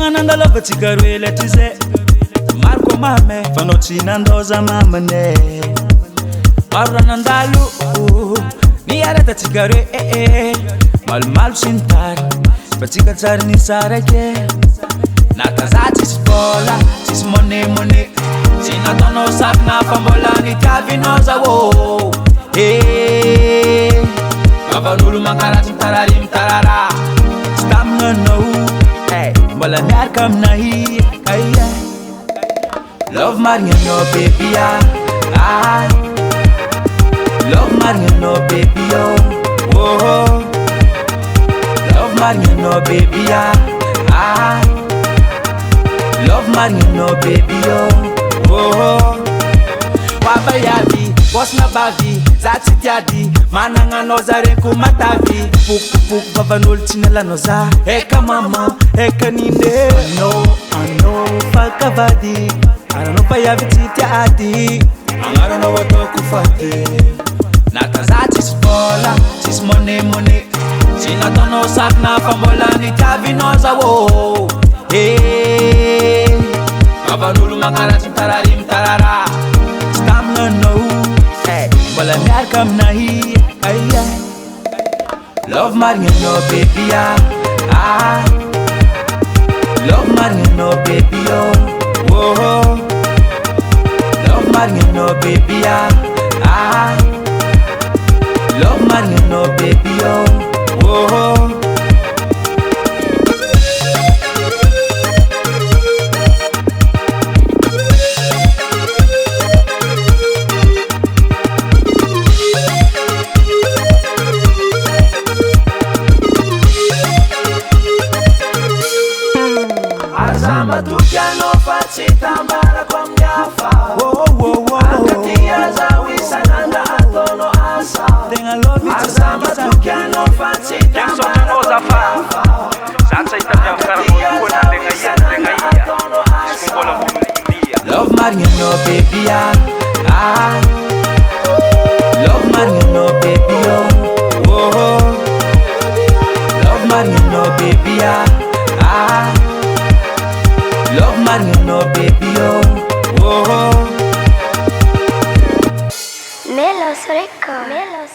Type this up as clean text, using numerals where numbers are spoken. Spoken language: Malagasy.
Manandalova tigaruele tize Marco mame Fanotina ndoza mamane Maranandalu Niareta tigarue Malu sintar Fatika tsari ni sarake Natazati spola Sis money Sina tono sakna fambola ni kavinoza wo Mavanulu makaratim tararim tarara Stamna no Mbala nyar kam nahi Love Mariano baby Love Mariano baby oh Love Mariano baby Love Mariano baby oh Waba yavi, boss na bavi Zati tiadi, mananga noza renku matavi Puk bavanul chinela noza Eka mama, eka ninde I know, fakavadi I don't know pa yavi titiadi Angara no wato kufati Nata zati spola, sis money Sina tono sakna fambola ni kavi noza wo Bavanulu makaratim tararim tarara Stamna no Mbala nyar kam nahi Love Mariano baby Love Mariano baby oh Love Mariano baby Love Mariano baby oh Azama tukiano fatsita mbara kwa mnyafa Akatia za wisananda atono asa Azama tukiano fatsita mbara kwa mnyafa Akatia za wisananda atono asa Love Mariano baby Love Mariano baby oh Love Mariano baby Love Mariano baby oh Melos Records